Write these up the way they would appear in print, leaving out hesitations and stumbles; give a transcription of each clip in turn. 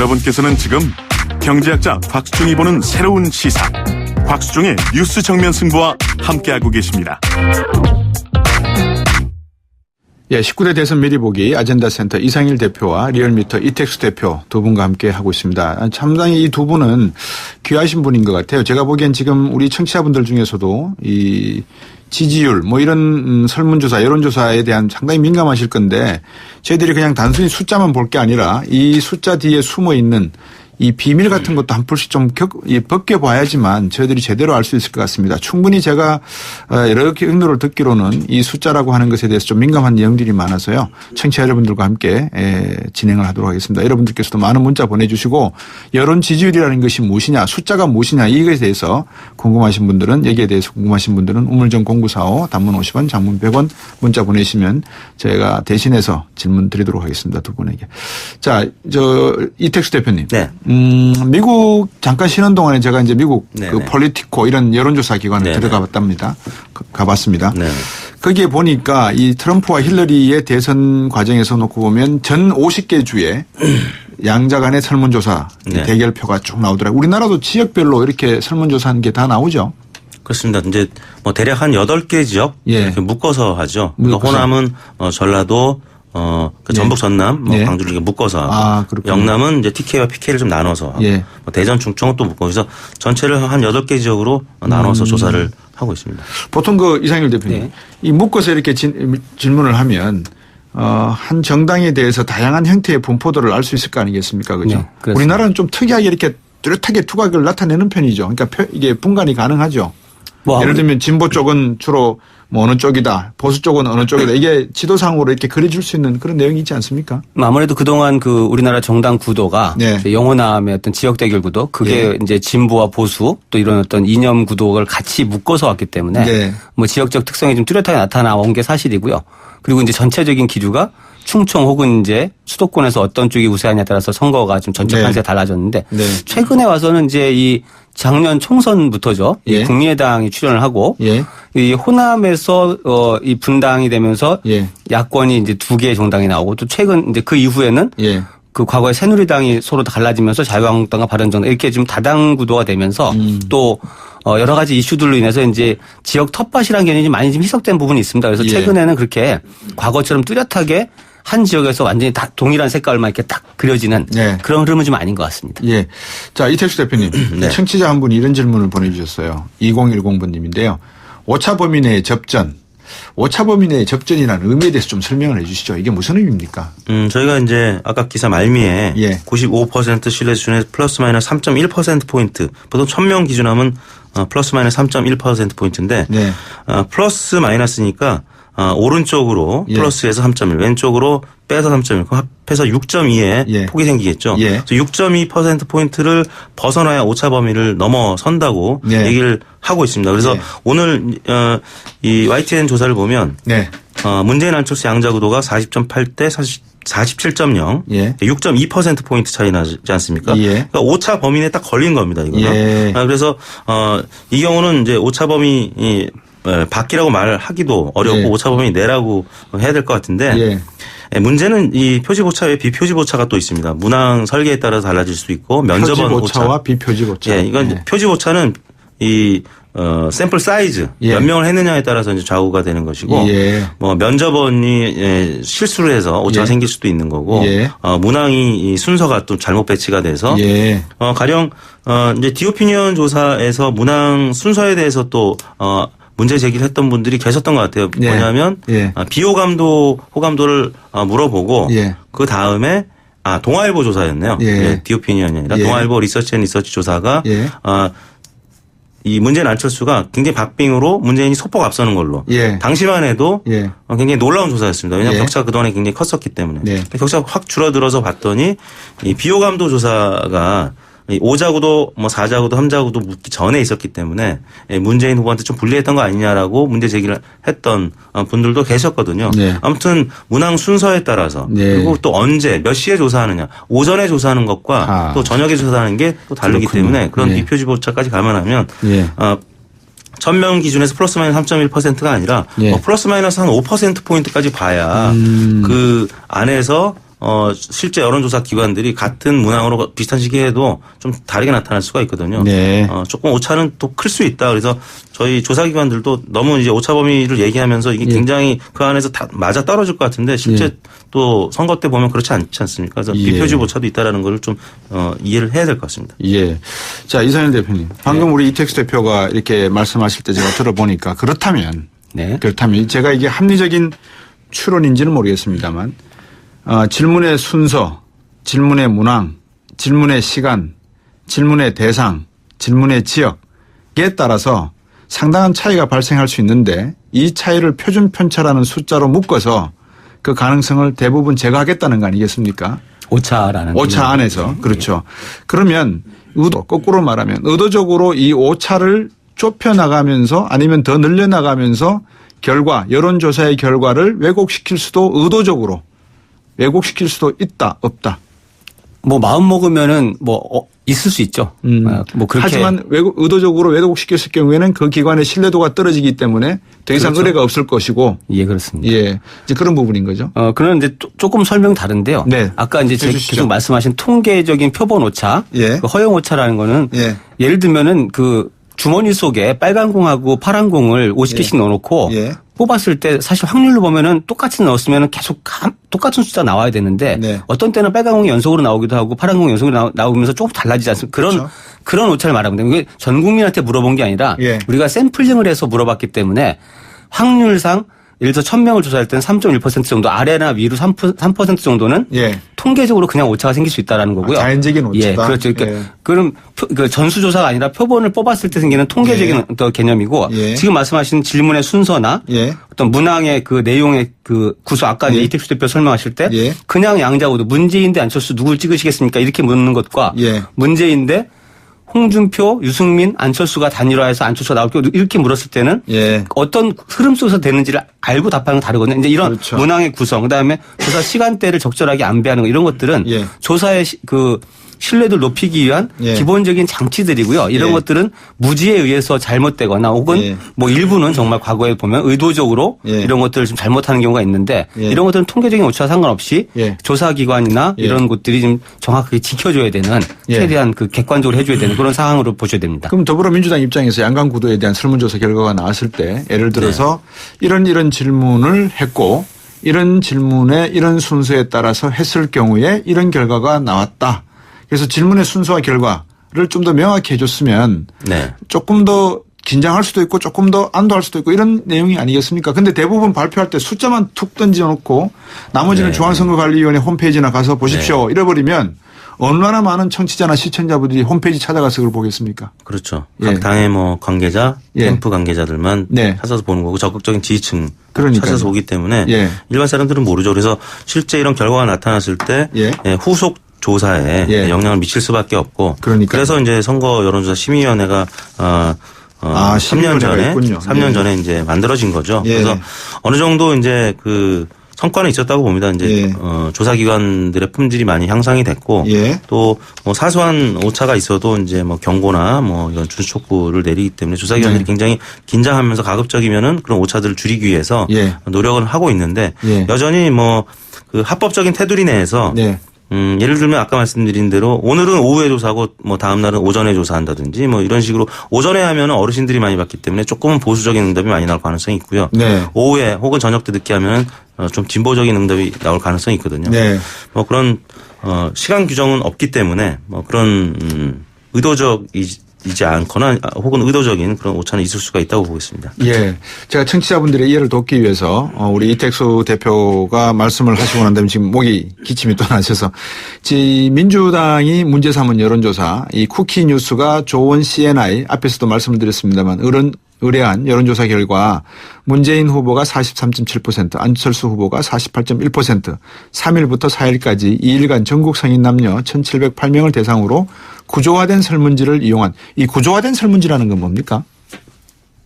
여러분께서는 지금 경제학자 곽수중이 보는 새로운 시사, 곽수중의 뉴스 정면 승부와 함께하고 계십니다. 19대 대선 미리 보기 아젠다센터 이상일 대표와 리얼미터 이택수 대표 두 분과 함께 하고 있습니다. 상당히 이 두 분은 귀하신 분인 것 같아요. 제가 보기엔 지금 우리 청취자분들 중에서도 이 지지율 뭐 이런 설문조사 여론조사에 대한 상당히 민감하실 건데 저희들이 그냥 단순히 숫자만 볼 게 아니라 이 숫자 뒤에 숨어 있는 이 비밀 같은 것도 한 풀씩 좀 벗겨봐야지만 저희들이 제대로 알 수 있을 것 같습니다. 충분히 제가 여러 경로를 듣기로는 이 숫자라고 하는 것에 대해서 좀 민감한 내용들이 많아서요. 청취자 여러분들과 함께 진행을 하도록 하겠습니다. 여러분들께서도 많은 문자 보내주시고 여론 지지율이라는 것이 무엇이냐, 숫자가 무엇이냐 이것에 대해서 궁금하신 분들은 여기에 대해서 궁금하신 분들은 우물정 0945 단문 50원 장문 100원 문자 보내시면 저희가 대신해서 질문 드리도록 하겠습니다. 두 분에게. 자, 이택수 대표님. 네. 미국 잠깐 쉬는 동안에 제가 이제 미국 그 폴리티코 이런 여론조사 기관에 들어가 봤답니다. 가봤습니다. 네네. 거기에 보니까 이 트럼프와 힐러리의 대선 과정에서 놓고 보면 전 50개 주에 양자 간의 설문조사 대결표가 쭉 나오더라고요. 우리나라도 지역별로 이렇게 설문조사하는 게 다 나오죠. 그렇습니다. 이제 뭐 대략 한 8개 지역 이렇게 묶어서 하죠. 그러니까 호남은 전라도 그 전북 전남 광주를 이렇게 묶어서 영남은 이제 TK와 PK를 좀 나눠서 뭐 대전 충청은 또 묶어 그래서 전체를 한 8개 지역으로 나눠서 조사를 하고 있습니다. 보통 그 이상일 대표님 이 묶어서 이렇게 질문을 하면 한 정당에 대해서 다양한 형태의 분포도를 알 수 있을 거 아니겠습니까? 그죠? 네, 우리나라는 좀 특이하게 이렇게 뚜렷하게 두각을 나타내는 편이죠. 그러니까 이게 분간이 가능하죠. 뭐 예를 들면 진보 쪽은 주로 뭐 어느 쪽이다, 보수 쪽은 어느 쪽이다. 이게 지도상으로 이렇게 그려줄 수 있는 그런 내용이 있지 않습니까? 아무래도 그동안 그 우리나라 정당 구도가 영호남의 어떤 지역 대결 구도, 그게 이제 진보와 보수 또 이런 어떤 이념 구도를 같이 묶어서 왔기 때문에 뭐 지역적 특성이 좀 뚜렷하게 나타나온 게 사실이고요. 그리고 이제 전체적인 기류가 충청 혹은 이제 수도권에서 어떤 쪽이 우세하냐에 따라서 선거가 좀 전적 판세가 달라졌는데 최근에 와서는 이제 이 작년 총선부터죠. 이 국민의당이 출연을 하고 이 호남에서 이 분당이 되면서 야권이 이제 2개의 정당이 나오고 또 최근 이제 그 이후에는 그 과거에 새누리당이 서로 갈라지면서 자유한국당과 바른정당 이렇게 좀 다당 구도가 되면서 또 여러 가지 이슈들로 인해서 이제 지역 텃밭이라는 개념이 많이 좀 희석된 부분이 있습니다. 그래서 최근에는 그렇게 과거처럼 뚜렷하게 한 지역에서 완전히 다 동일한 색깔만 이렇게 딱 그려지는 그런 흐름은 좀 아닌 것 같습니다. 예. 자, 이택수 대표님. 청취자 한 분이 이런 질문을 보내주셨어요. 2010번님인데요. 오차 범위 내의 접전. 오차 범위 내의 접전이라는 의미에 대해서 좀 설명을 해 주시죠. 이게 무슨 의미입니까? 저희가 이제 아까 기사 말미에 95% 신뢰 수준에서 플러스 마이너스 3.1%포인트. 보통 1000명 기준하면 플러스 마이너스 3.1%포인트인데 플러스 마이너스니까 오른쪽으로 플러스에서 3.1 왼쪽으로 빼서 3.1 합해서 6.2에 폭이 생기겠죠. 그래서 6.2%포인트를 벗어나야 오차 범위를 넘어선다고 얘기를 하고 있습니다. 그래서 오늘 이 YTN 조사를 보면 문재인 안철수 양자구도가 40.8대 47.0 6.2%포인트 차이 나지 않습니까? 그러니까 오차 범위 내에 딱 걸린 겁니다. 이거는. 그래서 이 경우는 이제 오차 범위 밖이라고 말하기도 어렵고 오차 범위 내라고 해야 될 것 같은데 문제는 이 표지보차 외에 비표지보차가 또 있습니다. 문항 설계에 따라서 달라질 수 있고 면접원 표지보차와 비표지보차. 이건 표지보차는 이 샘플 사이즈 몇 명을 했느냐에 따라서 이제 좌우가 되는 것이고 뭐 면접원이 실수를 해서 오차가 생길 수도 있는 거고 문항이 이 순서가 또 잘못 배치가 돼서 가령 이제 디오피니언 조사에서 문항 순서에 대해서 또 문제 제기를 했던 분들이 계셨던 것 같아요. 뭐냐면 호감도를 물어보고 그 다음에 동아일보 조사였네요. 디오피니언이 아니라 동아일보 리서치 앤 리서치 조사가 이 문재인 안철수가 굉장히 박빙으로 문재인이 소폭 앞서는 걸로 당시만 해도 굉장히 놀라운 조사였습니다. 왜냐하면 격차가 그동안에 굉장히 컸었기 때문에 격차가 확 줄어들어서 봤더니 이 비호감도 조사가 5자구도 뭐 4자구도 3자구도 묻기 전에 있었기 때문에 문재인 후보한테 좀 불리했던 거 아니냐라고 문제 제기를 했던 분들도 계셨거든요. 아무튼 문항 순서에 따라서 그리고 또 언제 몇 시에 조사하느냐 오전에 조사하는 것과 또 저녁에 조사하는 게 또 다르기 때문에 그런 비표지보차까지 감안하면 1000명 기준에서 플러스 마이너스 3.1%가 아니라 플러스 마이너스 한 5%포인트까지 봐야 그 안에서 실제 여론조사 기관들이 같은 문항으로 비슷한 시기에 해도 좀 다르게 나타날 수가 있거든요. 네. 조금 오차는 또 클 수 있다. 그래서 저희 조사기관들도 너무 이제 오차 범위를 얘기하면서 이게 굉장히 그 안에서 다 맞아 떨어질 것 같은데 실제 또 선거 때 보면 그렇지 않지 않습니까? 그래서 비표적 오차도 있다라는 걸 좀 이해를 해야 될 것 같습니다. 예. 자, 이상일 대표님. 방금 우리 이택수 대표가 이렇게 말씀하실 때 제가 들어보니까 그렇다면 제가 이게 합리적인 추론인지는 모르겠습니다만 질문의 순서, 질문의 문항, 질문의 시간, 질문의 대상, 질문의 지역에 따라서 상당한 차이가 발생할 수 있는데 이 차이를 표준 편차라는 숫자로 묶어서 그 가능성을 대부분 제거하겠다는 거 아니겠습니까? 오차 안에서. 그렇죠. 그러면 거꾸로 말하면 의도적으로 이 오차를 좁혀나가면서 아니면 더 늘려나가면서 여론조사의 결과를 왜곡시킬 수도 의도적으로 왜곡시킬 수도 있다, 없다. 뭐 마음 먹으면은 있을 수 있죠. 그렇게. 하지만 의도적으로 왜곡시켰을 경우에는 그 기관의 신뢰도가 떨어지기 때문에 더 이상 의뢰가 없을 것이고. 예, 그렇습니다. 예. 이제 그런 부분인 거죠. 그런 이제 조금 설명 다른데요. 네. 아까 이제 계속 말씀하신 통계적인 표본 오차, 그 허용 오차라는 거는 예를 들면은 그 주머니 속에 빨간 공하고 파란 공을 50개씩 넣어놓고 뽑았을 때 사실 확률로 보면은 똑같이 넣었으면 계속 똑같은 숫자 나와야 되는데 어떤 때는 빨간 공이 연속으로 나오기도 하고 파란 공이 연속으로 나오면서 조금 달라지지 않습니까? 그런 오차를 말하면 됩니다. 이게 전 국민한테 물어본 게 아니라 우리가 샘플링을 해서 물어봤기 때문에 확률상 예를 들어서 1000명을 조사할 때는 3.1% 정도 아래나 위로 3% 정도는 통계적으로 그냥 오차가 생길 수 있다라는 거고요. 자연적인 오차다. 예, 그렇죠. 그러니까 그럼 전수조사가 아니라 표본을 뽑았을 때 생기는 통계적인 어떤 개념이고 지금 말씀하신 질문의 순서나 어떤 문항의 그 내용의 그 구조 아까 이제 이택수 대표 설명하실 때 그냥 양자구도 문재인 대 안철수 누굴 찍으시겠습니까? 이렇게 묻는 것과 문재인 대 홍준표, 유승민, 안철수가 단일화해서 안철수가 나올 경우 이렇게 물었을 때는 어떤 흐름 속에서 되는지를 알고 답하는 건 다르거든요. 이제 이런 문항의 구성, 그다음에 조사 시간대를 적절하게 안배하는 거 이런 것들은 조사의 그 신뢰도를 높이기 위한 기본적인 장치들이고요. 이런 것들은 무지에 의해서 잘못되거나 혹은 뭐 일부는 정말 과거에 보면 의도적으로 이런 것들을 좀 잘못하는 경우가 있는데 이런 것들은 통계적인 오차와 상관없이 조사기관이나 이런 곳들이 좀 정확하게 지켜줘야 되는 최대한 그 객관적으로 해줘야 되는 그런 상황으로 보셔야 됩니다. 그럼 더불어민주당 입장에서 양강 구도에 대한 설문조사 결과가 나왔을 때 예를 들어서 이런 질문을 했고 이런 질문에 이런 순서에 따라서 했을 경우에 이런 결과가 나왔다. 그래서 질문의 순서와 결과를 좀 더 명확히 해줬으면 조금 더 긴장할 수도 있고 조금 더 안도할 수도 있고 이런 내용이 아니겠습니까? 근데 대부분 발표할 때 숫자만 툭 던져놓고 나머지는 중앙선거관리위원회 홈페이지나 가서 보십시오. 이래버리면 얼마나 많은 청취자나 시청자분들이 홈페이지 찾아가서 그걸 보겠습니까? 그렇죠. 각 당의 뭐 관계자, 캠프 관계자들만 찾아서 보는 거고 적극적인 지지층 찾아서 보기 때문에 일반 사람들은 모르죠. 그래서 실제 이런 결과가 나타났을 때 후속 조사에 영향을 미칠 수밖에 없고 그래서 이제 선거 여론조사 심의위원회가 3년 전에 이제 만들어진 거죠. 그래서 어느 정도 이제 그 성과는 있었다고 봅니다. 이제 조사기관들의 품질이 많이 향상이 됐고 또 뭐 사소한 오차가 있어도 이제 뭐 경고나 뭐 이런 준수 촉구를 내리기 때문에 조사기관들이 굉장히 긴장하면서 가급적이면은 그런 오차들을 줄이기 위해서 노력을 하고 있는데 여전히 뭐 그 합법적인 테두리 내에서 예를 들면 아까 말씀드린 대로 오늘은 오후에 조사하고 뭐 다음 날은 오전에 조사한다든지 뭐 이런 식으로 오전에 하면 어르신들이 많이 받기 때문에 조금은 보수적인 응답이 많이 나올 가능성이 있고요. 오후에 혹은 저녁 때 늦게 하면 좀 진보적인 응답이 나올 가능성이 있거든요. 뭐 그런 시간 규정은 없기 때문에 뭐 그런 의도적이지 않거나 혹은 의도적인 그런 오차는 있을 수가 있다고 보겠습니다. 예. 제가 청취자분들의 이해를 돕기 위해서 우리 이택수 대표가 말씀을 하시고 난 다음에 지금 목이 기침이 또 나셔서 민주당이 문제 삼은 여론조사 이 쿠키 뉴스가 조원 CNI 앞에서도 말씀을 드렸습니다만 의뢰한 여론조사 결과 문재인 후보가 43.7%, 안철수 후보가 48.1%, 3일부터 4일까지 2일간 전국 성인 남녀 1,708명을 대상으로 구조화된 설문지를 이용한 이 구조화된 설문지라는 건 뭡니까?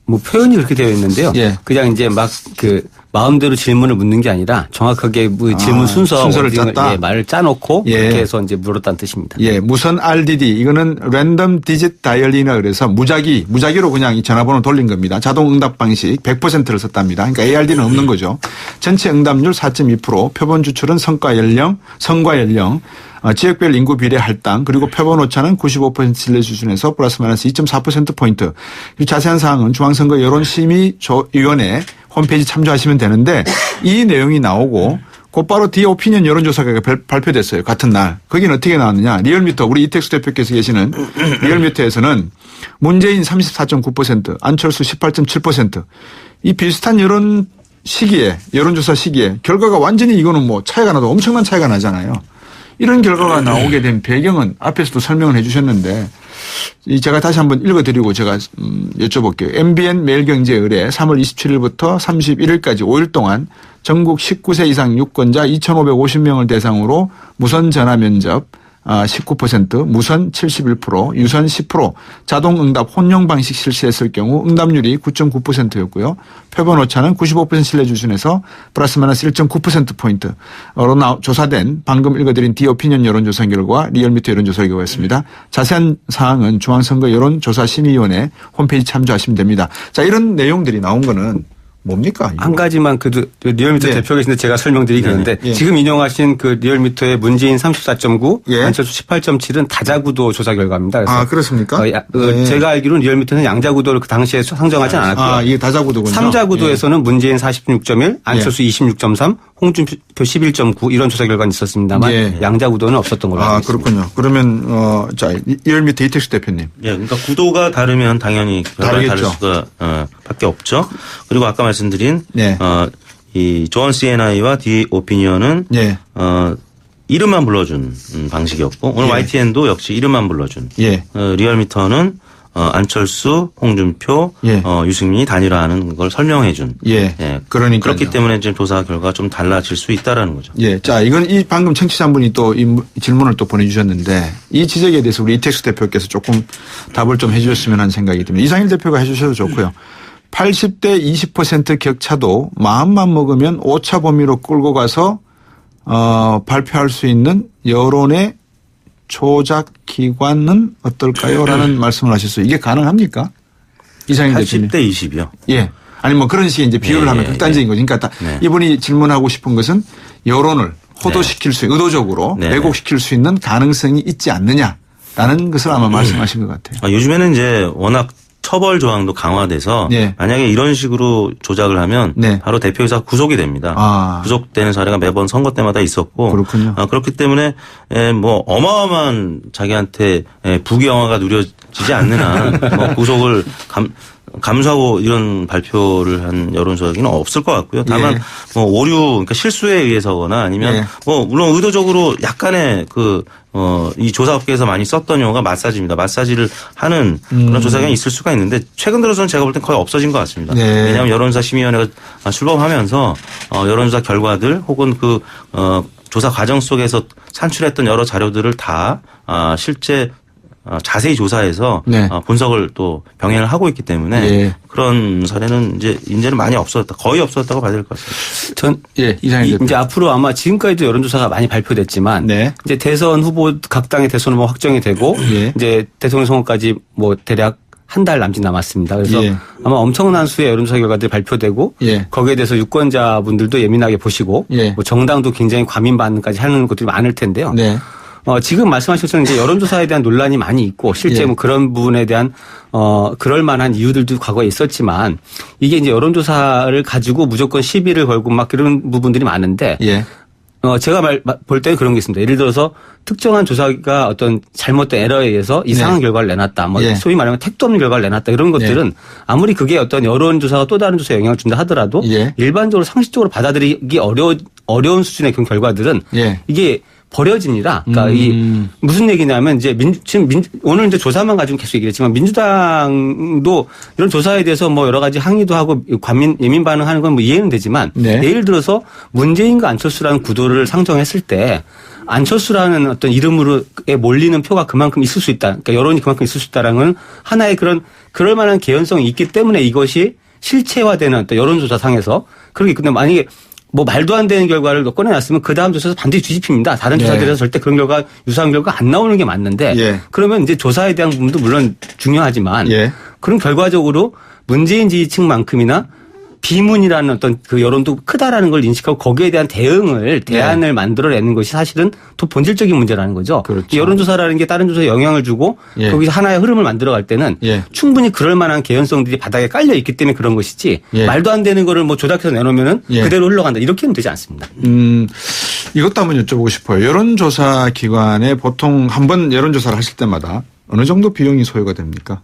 뭐 표현이 그렇게 되어 있는데요. 그냥 이제 막 그 마음대로 질문을 묻는 게 아니라 정확하게 뭐 질문 순서를 짰다. 말을 짜놓고 그렇게 해서 이제 물었다는 뜻입니다. 예, 무선 RDD 이거는 랜덤 디짓 다이얼이나 그래서 무작위로 그냥 이 전화번호 돌린 겁니다. 자동 응답 방식 100%를 썼답니다. 그러니까 ARD는 없는 거죠. 전체 응답률 4.2%, 표본 주출은 성과 연령, 지역별 인구 비례 할당, 그리고 표본 오차는 95% 신뢰 수준에서 플러스 마이너스 2.4%포인트. 그리고 자세한 사항은 중앙선거 여론심의위원회 홈페이지 참조하시면 되는데 이 내용이 나오고 곧바로 뒤에 오피니언 여론조사가 발표됐어요. 같은 날. 거기는 어떻게 나왔느냐. 리얼미터 우리 이택수 대표께서 계시는 리얼미터에서는 문재인 34.9%, 안철수 18.7%. 이 비슷한 여론조사 시기에 결과가 완전히 이거는 뭐 차이가 나도 엄청난 차이가 나잖아요. 이런 결과가 나오게 된 배경은 앞에서도 설명을 해 주셨는데 제가 다시 한번 읽어드리고 제가 여쭤볼게요. MBN 매일경제 의뢰 3월 27일부터 31일까지 5일 동안 전국 19세 이상 유권자 2,550명을 대상으로 무선 전화 면접 19%, 무선 71%, 유선 10%, 자동 응답 혼용 방식 실시했을 경우 응답률이 9.9%였고요. 표본 오차는 95% 신뢰 수준에서 플러스 마이너스 1.9%포인트로 조사된 방금 읽어드린 디오피니언 여론조사 결과 리얼미터 여론조사 결과였습니다. 자세한 사항은 중앙선거 여론조사심의위원회 홈페이지 참조하시면 됩니다. 자, 이런 내용들이 나온 거는 뭡니까? 이거? 한 가지만 리얼미터 대표 계신데 제가 설명드리겠는데 지금 인용하신 그 리얼미터의 문재인 34.9, 안철수 18.7은 다자구도 조사 결과입니다. 그래서 그렇습니까? 제가 알기로는 리얼미터는 양자구도를 그 당시에 상정하지 않았고요. 이게 다자구도군요. 3자구도에서는 문재인 46.1, 안철수 26.3, 홍준표 11.9 이런 조사 결과는 있었습니다만 양자구도는 없었던 걸로 알고 있습니다. 그렇군요. 그러면 자, 리얼미터 이택수 대표님. 그러니까 구도가 다르면 당연히 결과가 다를 수가 밖에 없죠. 그리고 아까 말씀드린 이 조언 CNI와 디오피니언은 이름만 불러준 방식이었고 오늘 YTN도 역시 이름만 불러준 리얼미터는 안철수, 홍준표, 유승민이 단일화하는 걸 설명해 준. 그렇기 때문에 지금 조사 결과가 좀 달라질 수 있다라는 거죠. 자, 이건 방금 청취자분이 또 이 질문을 또 보내주셨는데 이 지적에 대해서 우리 이택수 대표께서 조금 답을 좀 해 주셨으면 하는 생각이 듭니다. 이상일 대표가 해 주셔도 좋고요. 80대 20% 격차도 마음만 먹으면 오차 범위로 끌고 가서 발표할 수 있는 여론의 조작 기관은 어떨까요? 라는 말씀을 하셨어요. 이게 가능합니까? 이상일 대표님. 80대 20이요? 아니 뭐 그런 식의 이제 비교를 하면 극단적인 거죠. 그러니까 이분이 질문하고 싶은 것은 여론을 호도시킬 수 의도적으로 왜곡시킬 수 있는 가능성이 있지 않느냐라는 것을 아마 말씀하신 것 같아요. 요즘에는 이제 워낙 처벌 조항도 강화돼서 만약에 이런 식으로 조작을 하면 바로 대표이사가 구속이 됩니다. 구속되는 사례가 매번 선거 때마다 있었고 그렇군요. 그렇기 때문에 뭐 어마어마한 자기한테 부귀영화가 누려지지 않는 한 뭐 구속을 감수하고 이런 발표를 한 여론조작기는 없을 것 같고요. 다만 뭐 오류, 그러니까 실수에 의해서거나 아니면 뭐 물론 의도적으로 약간의 이 조사업계에서 많이 썼던 용어가 마사지입니다. 마사지를 하는 그런 조사기관이 있을 수가 있는데 최근 들어서는 제가 볼 땐 거의 없어진 것 같습니다. 왜냐하면 여론조사심의위원회가 출범하면서 여론조사 결과들 혹은 조사 과정 속에서 산출했던 여러 자료들을 다 실제 자세히 조사해서 분석을 또 병행을 하고 있기 때문에 그런 사례는 이제는 많이 없어졌다. 거의 없어졌다고 봐야 될 것 같습니다. 이제 앞으로 아마 지금까지도 여론조사가 많이 발표됐지만 이제 대선 후보 각 당의 대선 후보 확정이 되고 이제 대통령 선거까지 뭐 대략 한 달 남짓 남았습니다. 그래서 아마 엄청난 수의 여론조사 결과들이 발표되고 거기에 대해서 유권자분들도 예민하게 보시고 뭐 정당도 굉장히 과민 반응까지 하는 것들이 많을 텐데요. 지금 말씀하신 것처럼 이제 여론조사에 대한 논란이 많이 있고 실제 뭐 그런 부분에 대한 그럴 만한 이유들도 과거에 있었지만 이게 이제 여론조사를 가지고 무조건 시비를 걸고 막 그런 부분들이 많은데 제가 볼 때는 그런 게 있습니다. 예를 들어서 특정한 조사가 어떤 잘못된 에러에 의해서 이상한 결과를 내놨다. 뭐 소위 말하면 택도 없는 결과를 내놨다. 이런 것들은 아무리 그게 어떤 여론조사가 또 다른 조사에 영향을 준다 하더라도 일반적으로 상식적으로 받아들이기 어려운 수준의 그런 결과들은 이게 버려집니다. 그러니까 무슨 얘기냐면 이제 오늘 이제 조사만 가지고 계속 얘기했지만 민주당도 이런 조사에 대해서 뭐 여러 가지 항의도 하고 예민 반응하는 건 뭐 이해는 되지만 예를 들어서 문재인과 안철수라는 구도를 상정했을 때 안철수라는 어떤 이름으로에 몰리는 표가 그만큼 있을 수 있다. 그러니까 여론이 그만큼 있을 수 있다라는 하나의 그럴 만한 개연성이 있기 때문에 이것이 실체화되는 어떤 여론조사상에서 그렇게 근데 만약에 뭐 말도 안 되는 결과를 꺼내놨으면 그 다음 조사에서 반드시 뒤집힙니다. 다른 조사들에서 절대 그런 결과 유사한 결과 안 나오는 게 맞는데 그러면 이제 조사에 대한 부분도 물론 중요하지만 그럼 결과적으로 문재인 지지층만큼이나 비문이라는 어떤 그 여론도 크다라는 걸 인식하고 거기에 대한 대안을 만들어내는 것이 사실은 더 본질적인 문제라는 거죠. 그렇죠. 여론조사라는 게 다른 조사에 영향을 주고 거기서 하나의 흐름을 만들어갈 때는 충분히 그럴 만한 개연성들이 바닥에 깔려 있기 때문에 그런 것이지 말도 안 되는 거를 뭐 조작해서 내놓으면은 그대로 흘러간다 이렇게는 되지 않습니다. 이것도 한번 여쭤보고 싶어요. 여론조사 기관에 보통 한번 여론조사를 하실 때마다 어느 정도 비용이 소요가 됩니까?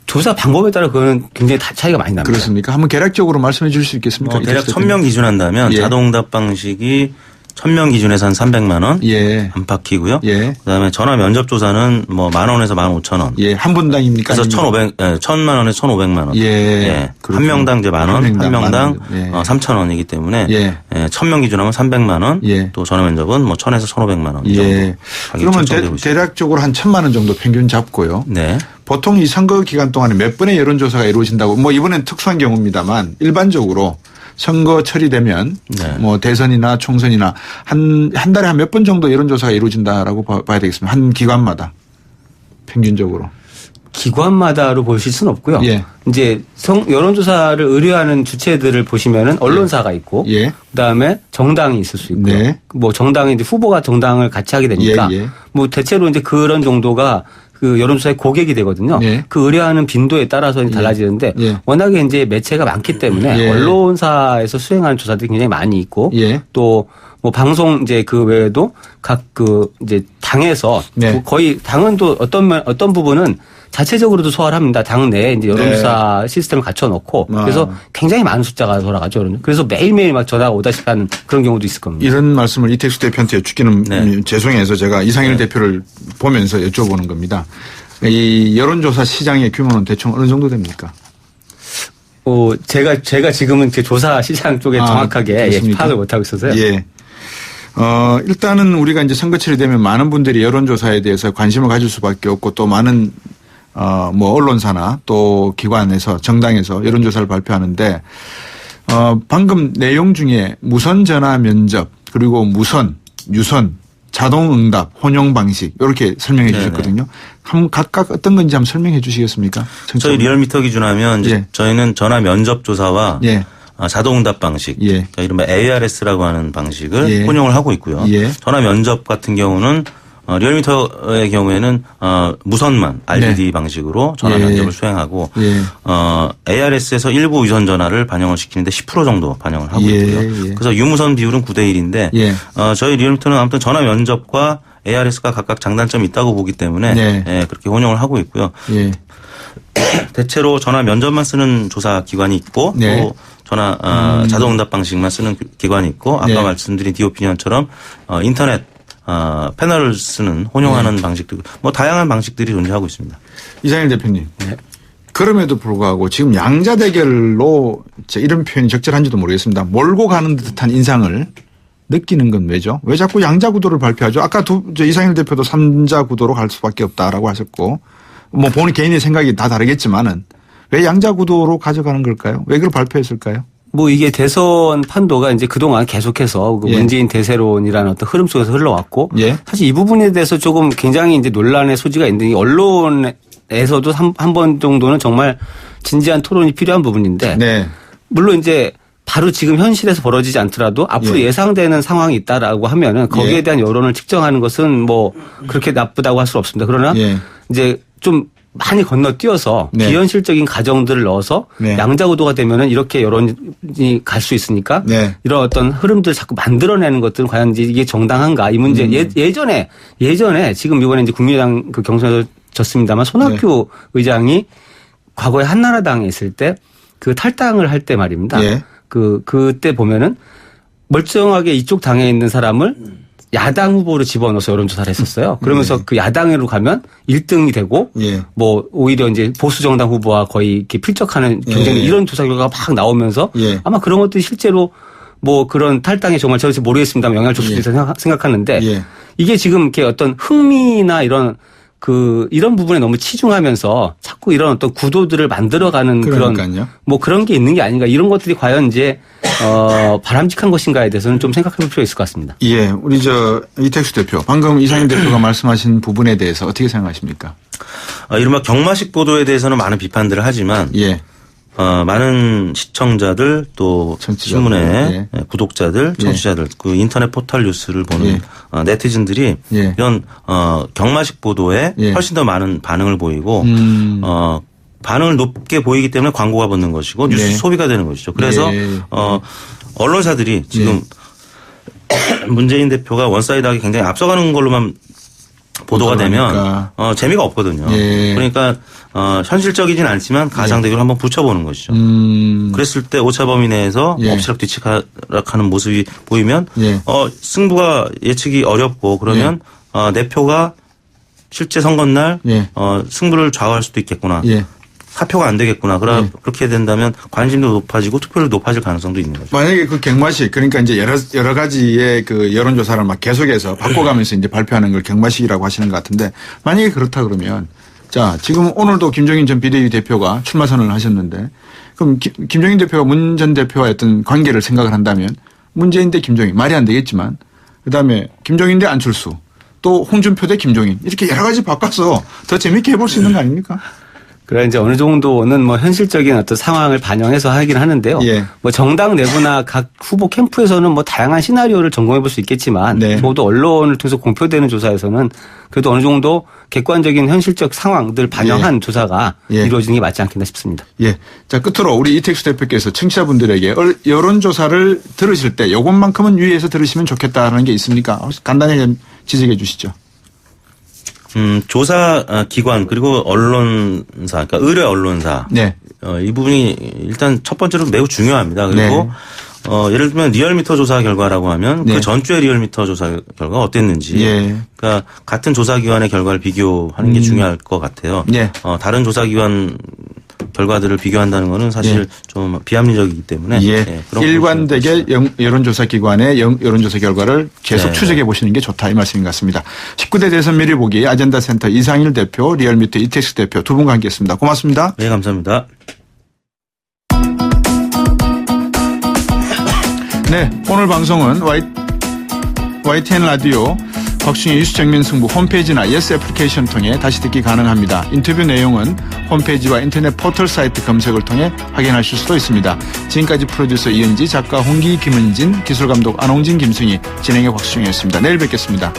조사 방법에 따라 그거는 굉장히 차이가 많이 납니다. 그렇습니까? 한번 개략적으로 말씀해 주실 수 있겠습니까? 대략 1000명 기준한다면 자동응답 방식이 1000명 기준에서 한 300만 원 안팎이고요. 그다음에 전화 면접 조사는 뭐 10,000원에서 15,000원. 한 분당입니까? 그래서 1,000만 원에서 1,500만 원. 한 명당 이제 10,000원, 한 명당 3,000원이기 때문에 1000명 기준하면 300만 원. 또 전화 면접은 뭐 1,000에서 1,500만 원. 그러면 대략적으로 한 1,000만 원 정도 평균 잡고요. 보통 이 선거 기간 동안에 몇 번의 여론조사가 이루어진다고 뭐 이번엔 특수한 경우입니다만 일반적으로 선거 처리되면 뭐 대선이나 총선이나 한 달에 한 몇 번 정도 여론조사가 이루어진다라고 봐야 되겠습니다. 한 기관마다 평균적으로. 기관마다로 보실 수는 없고요. 이제 여론조사를 의뢰하는 주체들을 보시면은 언론사가 있고, 그다음에 정당이 있을 수 있고요. 뭐 정당이 이제 후보가 정당을 같이 하게 되니까, 뭐 대체로 이제 그런 정도가 그 여론조사의 고객이 되거든요. 그 의뢰하는 빈도에 따라서 달라지는데 워낙에 이제 매체가 많기 때문에 언론사에서 수행하는 조사들이 굉장히 많이 있고 또 뭐 방송 이제 그 외에도 각 그 이제 당에서 거의 당은 또 어떤 부분은 자체적으로도 소화를 합니다. 당 내에 이제 여론조사 시스템을 갖춰놓고 그래서 굉장히 많은 숫자가 돌아가죠. 그래서 매일매일 막 전화가 오다시피 하는 그런 경우도 있을 겁니다. 이런 말씀을 이택수 대표한테 여쭙기는 죄송해서 제가 이상일 대표를 보면서 여쭤보는 겁니다. 이 여론조사 시장의 규모는 대충 어느 정도 됩니까? 제가 지금은 그 조사 시장 쪽에 정확하게 파악을 못하고 있어서요. 일단은 우리가 이제 선거철이 되면 많은 분들이 여론조사에 대해서 관심을 가질 수밖에 없고 또 많은 뭐 언론사나 또 기관에서 정당에서 여론조사를 발표하는데 방금 내용 중에 무선 전화 면접 그리고 무선, 유선, 자동응답, 혼용 방식 이렇게 설명해 주셨거든요. 한번 각각 어떤 건지 한번 설명해 주시겠습니까? 저희 리얼미터 기준하면 저희는 전화 면접 조사와 자동응답 방식, 그러니까 이른바 ARS라고 하는 방식을 혼용을 하고 있고요. 전화 면접 같은 경우는 리얼미터의 경우에는 무선만 RDD 방식으로 전화 면접을 수행하고 ARS에서 일부 유선 전화를 반영을 시키는데 10% 정도 반영을 하고 있고요. 그래서 유무선 비율은 9대 1인데 저희 리얼미터는 아무튼 전화 면접과 ARS가 각각 장단점이 있다고 보기 때문에 그렇게 혼용을 하고 있고요. 대체로 전화 면접만 쓰는 조사 기관이 있고 또 전화 자동응답 방식만 쓰는 기관이 있고 아까 말씀드린 디오피니언처럼 인터넷 패널을 쓰는 혼용하는 방식들 뭐 다양한 방식들이 존재하고 있습니다. 이상일 대표님. 그럼에도 불구하고 지금 양자 대결로 이런 표현이 적절한지도 모르겠습니다. 몰고 가는 듯한 인상을 느끼는 건 왜죠? 왜 자꾸 양자 구도를 발표하죠? 아까 이상일 대표도 3자 구도로 갈 수밖에 없다라고 하셨고 뭐 본인 개인의 생각이 다 다르겠지만은 왜 양자 구도로 가져가는 걸까요? 왜 그걸 발표했을까요? 뭐 이게 대선 판도가 이제 그동안 계속해서 그 문재인 대세론이라는 어떤 흐름 속에서 흘러왔고 사실 이 부분에 대해서 조금 굉장히 이제 논란의 소지가 있는데 언론에서도 한 번 정도는 정말 진지한 토론이 필요한 부분인데 물론 이제 바로 지금 현실에서 벌어지지 않더라도 앞으로 예상되는 상황이 있다라고 하면은 거기에 대한 여론을 측정하는 것은 뭐 그렇게 나쁘다고 할 수 없습니다. 그러나 이제 좀 많이 건너뛰어서 비현실적인 가정들을 넣어서 양자구도가 되면은 이렇게 여론이 갈 수 있으니까 이런 어떤 흐름들을 자꾸 만들어내는 것들은 과연 이게 정당한가 이 문제 예전에 지금 이번에 이제 국민의당 그 경선에서 졌습니다만 손학규 의장이 과거에 한나라당에 있을 때 그 탈당을 할 때 말입니다. 그때 보면은 멀쩡하게 이쪽 당에 있는 사람을 야당 후보로 집어넣어서 여론조사를 했었어요. 그러면서 그 야당으로 가면 1등이 되고 뭐 오히려 이제 보수 정당 후보와 거의 이렇게 필적하는 경쟁 이런 조사 결과가 막 나오면서 아마 그런 것들이 실제로 뭐 그런 탈당에 정말 저도 모르겠습니다만 영향을 줄 수도 있다고 생각하는데 이게 지금 이렇게 어떤 흥미나 이런 이런 부분에 너무 치중하면서 자꾸 이런 어떤 구도들을 만들어가는 그러니까요. 그런 게 있는 게 아닌가. 이런 것들이 과연 이제 바람직한 것인가에 대해서는 좀 생각해 볼 필요가 있을 것 같습니다. 예. 우리 이택수 대표, 방금 이상일 대표가 말씀하신 부분에 대해서 어떻게 생각하십니까? 이른바 경마식 보도에 대해서는 많은 비판들을 하지만 예. 많은 시청자들 또 신문의 구독자들, 청취자들, 그 인터넷 포털 뉴스를 보는 네티즌들이 이런 경마식 보도에 훨씬 더 많은 반응을 보이고 반응을 높게 보이기 때문에 광고가 붙는 것이고 뉴스 소비가 되는 것이죠. 그래서 언론사들이 지금 문재인 대표가 원사이드하게 굉장히 앞서가는 걸로만 보도가 되면 재미가 없거든요. 그러니까 현실적이진 않지만 가상대결을 한번 붙여보는 것이죠. 그랬을 때 오차범위 내에서 엎치락 뒤치락하는 모습이 보이면 승부가 예측이 어렵고 그러면 내 표가 실제 선거날 승부를 좌우할 수도 있겠구나. 사표가 안 되겠구나. 그렇게 된다면 관심도 높아지고 투표율도 높아질 가능성도 있는 거죠. 만약에 그 경마식, 그러니까 이제 여러 가지의 그 여론조사를 막 계속해서 바꿔가면서 이제 발표하는 걸 경마식이라고 하시는 것 같은데, 만약에 그렇다 그러면 자, 지금 오늘도 김종인 전 비대위 대표가 출마 선언을 하셨는데, 그럼 김종인 대표가 문 전 대표와 어떤 관계를 생각을 한다면 문재인 대 김종인, 말이 안 되겠지만, 그 다음에 김종인 대 안철수, 또 홍준표 대 김종인, 이렇게 여러 가지 바꿔서 더 재밌게 해볼 수 있는 거 아닙니까? 그래 이제 어느 정도는 뭐 현실적인 어떤 상황을 반영해서 하긴 하는데요. 뭐 정당 내부나 각 후보 캠프에서는 뭐 다양한 시나리오를 점검해 볼 수 있겠지만 적어도 언론을 통해서 공표되는 조사에서는 그래도 어느 정도 객관적인 현실적 상황들 반영한 조사가 이루어지는 게 맞지 않겠나 싶습니다. 자, 끝으로 우리 이택수 대표께서 청취자분들에게 여론조사를 들으실 때 이것만큼은 유의해서 들으시면 좋겠다는 게 있습니까? 간단하게 지적해 주시죠. 조사 기관 그리고 언론사, 그러니까 의뢰 언론사. 이 부분이 일단 첫 번째로 매우 중요합니다. 그리고 예를 들면 리얼미터 조사 결과라고 하면 그 전주의 리얼미터 조사 결과가 어땠는지. 그러니까 같은 조사 기관의 결과를 비교하는 게 중요할 것 같아요. 다른 조사 기관 결과들을 비교한다는 것은 사실 좀 비합리적이기 때문에 일관되게 여론조사 기관의 여론조사 결과를 계속 추적해 보시는 게 좋다 이 말씀인 것 같습니다. 19대 대선 미리 보기 아젠다 센터 이상일 대표, 리얼미터 이택수 대표 두 분과 함께했습니다. 고맙습니다. 네, 감사합니다. 네, 오늘 방송은 YTN 라디오 곽충의 뉴스 정면 승부 홈페이지나 예스 애플리케이션 통해 다시 듣기 가능합니다. 인터뷰 내용은 홈페이지와 인터넷 포털 사이트 검색을 통해 확인하실 수도 있습니다. 지금까지 프로듀서 이은지, 작가 홍기, 김은진, 기술감독 안홍진, 김승희, 진행의 곽충이었습니다. 내일 뵙겠습니다.